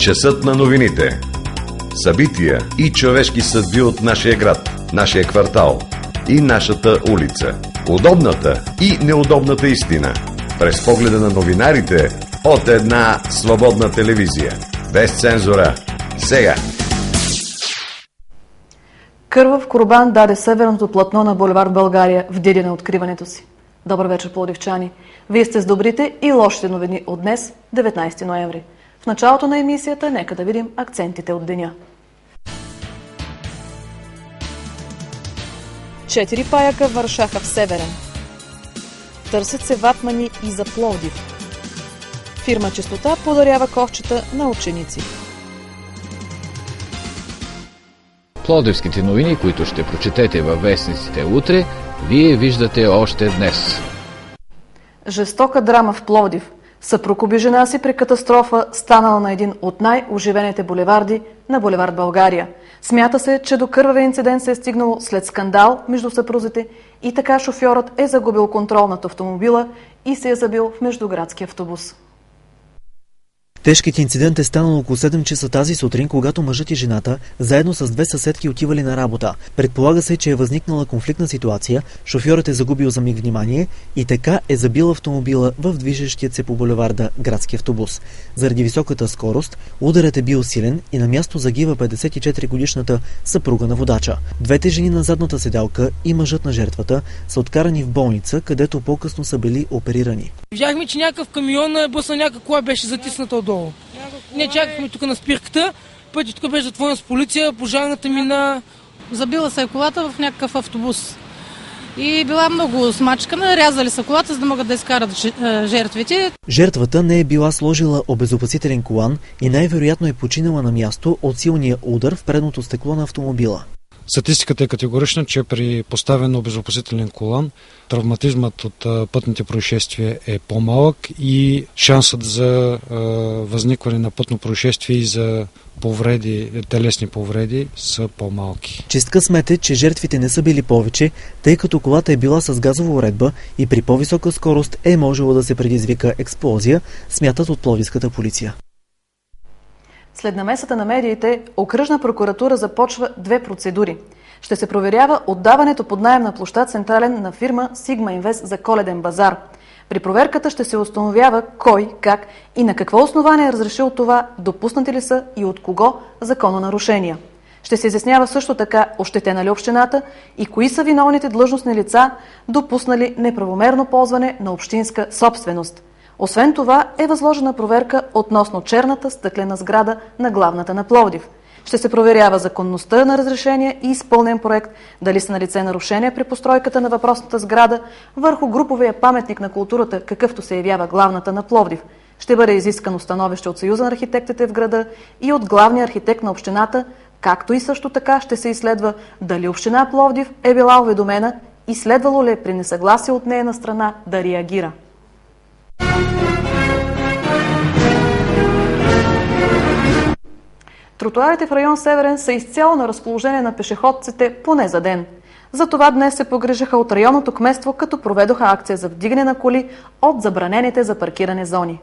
Часът на новините. Събития и човешки съдби от нашия град, нашия квартал и нашата улица. Удобната и неудобната истина. През погледа на новинарите от една свободна телевизия. Без цензура. Сега. Кървав курбан даде северното платно на булевард България в деня на откриването си. Добър вечер, пловдивчани! Вие сте с добрите и лошите новини от днес, 19 ноември. В началото на емисията нека да видим акцентите от деня. 4 паяка вършаха в Северен. Търсят се ватмани и за Пловдив. Фирма Чистота подарява ковчета на ученици. Пловдивските новини, които ще прочетете във вестниците утре, вие виждате още днес. Жестока драма в Пловдив. Съпруг уби жена си при катастрофа, станала на един от най-оживените булеварди на булевард България. Смята се, че до кървавия инцидент се е стигнало след скандал между съпрузите и така шофьорът е загубил контрол над автомобила и се е забил в междуградски автобус. Тежкият инцидент е станал около 7 часа тази сутрин, когато мъжът и жената заедно с две съседки отивали на работа. Предполага се, че е възникнала конфликтна ситуация, шофьорът е загубил за миг внимание и така е забил автомобила в движещият се по булеварда градски автобус. Заради високата скорост, ударът е бил силен и на място загива 54-годишната съпруга на водача. Двете жени на задната седалка и мъжът на жертвата са откарани в болница, където по-късно са били оперирани. Видяхме, че някакъв камион е бъсна някаква кола, беше затисната отдолу. Не чакахме тук на спирката, пътят тук беше затворен с полиция, пожарната мина. Забила се колата в някакъв автобус и била много смачкана, рязали са колата, за да могат да изкарат жертвите. Жертвата не е била сложила обезопасителен колан и най-вероятно е починала на място от силния удар в предното стекло на автомобила. Статистиката е категорична, че при поставен обезопасителен колан травматизмът от пътните происшествия е по-малък и шансът за възникване на пътно происшествие и за телесни повреди са по-малки. Чист късмет е, че жертвите не са били повече, тъй като колата е била с газова уредба и при по-висока скорост е можело да се предизвика експлозия, смятат от пловдивската полиция. След намесата на медиите, окръжна прокуратура започва 2 процедури. Ще се проверява отдаването под наем на площад Централен на фирма Sigma Invest за Коледен базар. При проверката ще се установява кой, как и на какво основание е разрешил това, допуснати ли са и от кого закононарушения. Ще се изяснява също така ощетена ли общината и кои са виновните длъжностни лица, допуснали неправомерно ползване на общинска собственост. Освен това е възложена проверка относно черната стъклена сграда на главната на Пловдив. Ще се проверява законността на разрешение и изпълнен проект, дали са налице нарушения при постройката на въпросната сграда върху груповия паметник на културата, какъвто се явява главната на Пловдив. Ще бъде изискано становище от Съюза на архитектите в града и от главния архитект на общината, както и също така ще се изследва дали община Пловдив е била уведомена и следвало ли е при несъгласие от нейна страна да реагира. Тротоарите в район Северен са изцяло на разположение на пешеходците поне за ден. Затова днес се погрижаха от районното кметство, като проведоха акция за вдигане на коли от забранените за паркиране зони.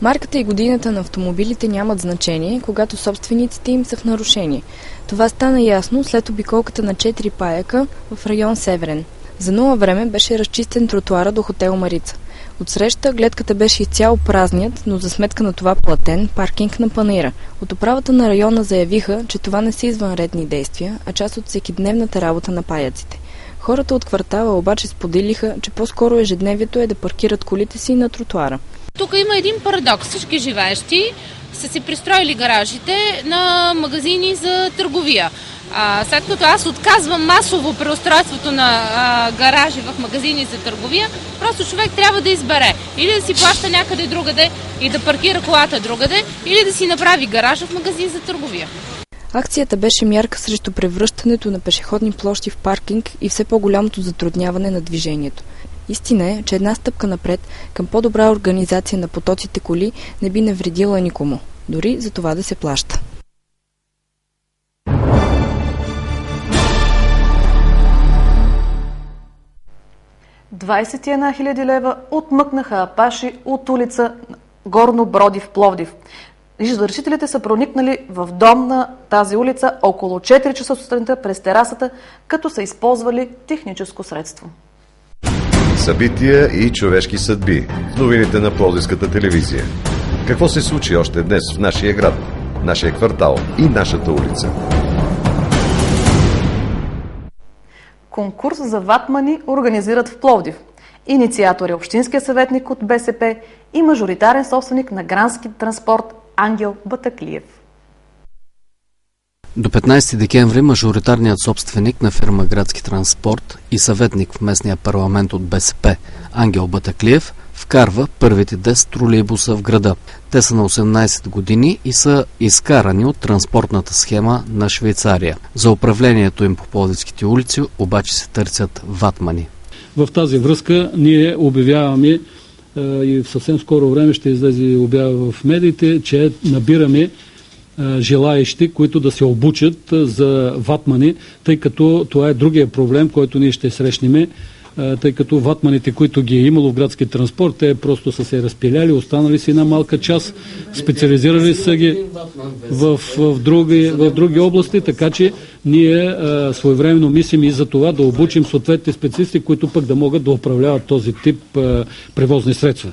Марката и годината на автомобилите нямат значение, когато собствениците им са в нарушение. Това стана ясно след обиколката на 4 паяка в район Северен. За нула време беше разчистен тротуара до хотел Марица. Отсреща гледката беше изцяло празният, но за сметка на това платен паркинг на панаира. От управата на района заявиха, че това не са извънредни действия, а част от всекидневната работа на паяците. Хората от квартала обаче споделиха, че по-скоро ежедневието е да паркират колите си на тротуара. Тук има един парадокс. Всички живеещи са си пристроили гаражите на магазини за търговия. След като аз отказвам масово преустройството на гаражи в магазини за търговия, просто човек трябва да избере или да си плаща някъде другаде и да паркира колата другаде, или да си направи гаража в магазин за търговия. Акцията беше мярка срещу превръщането на пешеходни площи в паркинг и все по-голямото затрудняване на движението. Истина е, че една стъпка напред към по-добра организация на потоците коли не би навредила никому, дори за това да се плаща. 21 000 лева отмъкнаха апаши от улица Горно Броди в Пловдив. Извършителите са проникнали в дом на тази улица около 4 часа сутринта през терасата, като са използвали техническо средство. Събития и човешки съдби в новините на Пловдивската телевизия. Какво се случи още днес в нашия град, нашия квартал и нашата улица? Конкурс за ватмани организират в Пловдив. Инициатор е общинския съветник от БСП и мажоритарен собственик на градски транспорт Ангел Батаклиев. До 15 декември мажоритарният собственик на фирма Градски транспорт и съветник в местния парламент от БСП Ангел Батаклиев вкарва първите 10 тролейбуса в града. Те са на 18 години и са изкарани от транспортната схема на Швейцария. За управлението им по пловдивските улици обаче се търсят ватмани. В тази връзка ние обявяваме и в съвсем скоро време ще излезе обява в медиите, че набираме желаещи, които да се обучат за ватмани, тъй като това е другия проблем, който ние ще срещнем, тъй като ватманите, които ги е имало в градски транспорт, те просто са се разпиляли, останали си една малка част, специализирали са ги в други области, така че ние своевременно мислим и за това да обучим съответните специалисти, които пък да могат да управляват този тип превозни средства.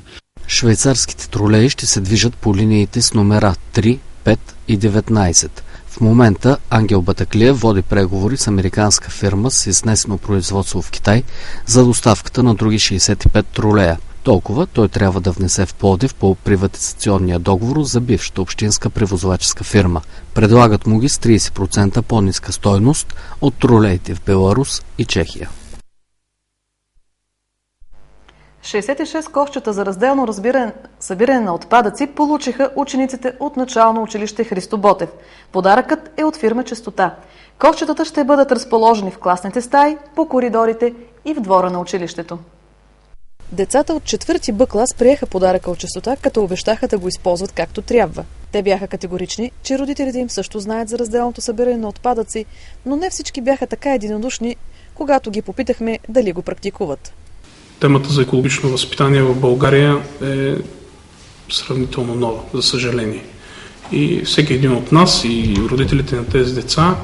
Швейцарските тролеи ще се движат по линиите с номера 3, 5 и 19. В момента Ангел Батаклиев води преговори с американска фирма с изнесено производство в Китай за доставката на други 65 тролея. Толкова той трябва да внесе в Пловдив по приватизационния договор за бившата общинска превозваческа фирма. Предлагат му ги с 30% по-ниска стойност от тролеите в Беларус и Чехия. 66 ковчета за разделно събиране на отпадъци получиха учениците от начално училище Христо Ботев. Подаръкът е от фирма Чистота. Ковчетата ще бъдат разположени в класните стаи, по коридорите и в двора на училището. Децата от 4-ти Б клас приеха подаръка от Чистота, като обещаха да го използват както трябва. Те бяха категорични, че родителите им също знаят за разделното събиране на отпадъци, но не всички бяха така единодушни, когато ги попитахме дали го практикуват. Темата за екологично възпитание в България е сравнително нова, за съжаление. И всеки един от нас и родителите на тези деца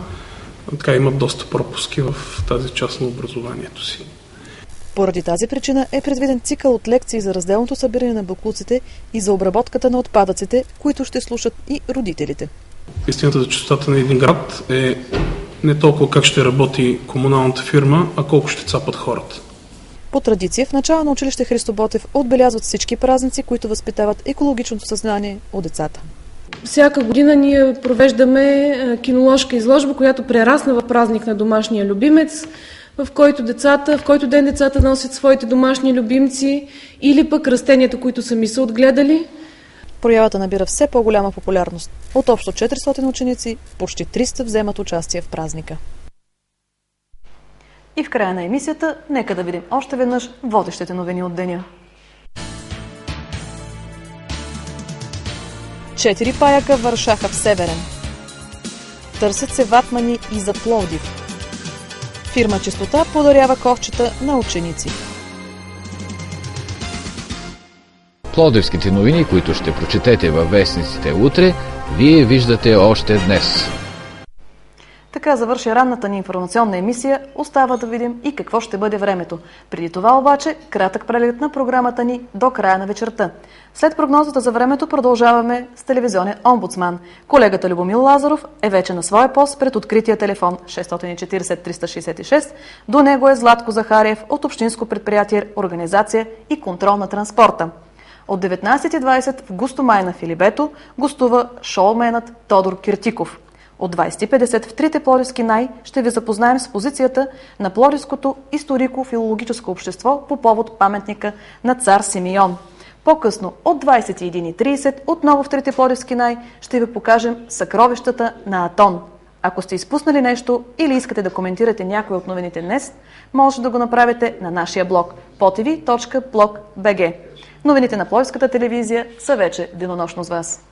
така имат доста пропуски в тази част на образованието си. Поради тази причина е предвиден цикъл от лекции за разделното събиране на боклуците и за обработката на отпадъците, които ще слушат и родителите. Истината за чистотата на един град е не толкова как ще работи комуналната фирма, а колко ще цапат хората. По традиция в начало на училище Христо Ботев отбелязват всички празници, които възпитават екологичното съзнание у децата. Всяка година ние провеждаме киноложка изложба, която прерасна в празник на домашния любимец, в който ден децата носят своите домашни любимци или пък растенията, които сами са отгледали. Проявата набира все по-голяма популярност. От общо 400 ученици, почти 300 вземат участие в празника. И в края на емисията, нека да видим още веднъж водещите новини от деня. 4 паяка вършаха в Северен. Търсят се ватмани и за Пловдив. Фирма Чистота подарява ковчета на ученици. Пловдивските новини, които ще прочетете във вестниците утре, вие виждате още днес. Така завърши ранната ни информационна емисия. Остава да видим и какво ще бъде времето. Преди това обаче, кратък преглед на програмата ни до края на вечерта. След прогнозата за времето продължаваме с телевизионен омбудсман. Колегата Любомил Лазаров е вече на своя пост пред открития телефон 640-366. До него е Златко Захариев от Общинско предприятие Организация и контрол на транспорта. От 19:20 в Густомай на Филибето гостува шоуменът Тодор Киртиков. От 20:50 в Трите Пловдивски най ще ви запознаем с позицията на Пловдивското историко-филологическо общество по повод паметника на цар Симеон. По-късно от 21:30 отново в Трите Пловдивски най ще ви покажем съкровищата на Атон. Ако сте изпуснали нещо или искате да коментирате някои от новините днес, може да го направите на нашия блог potv.blog.bg. Новините на Пловдивската телевизия са вече денонощно с вас.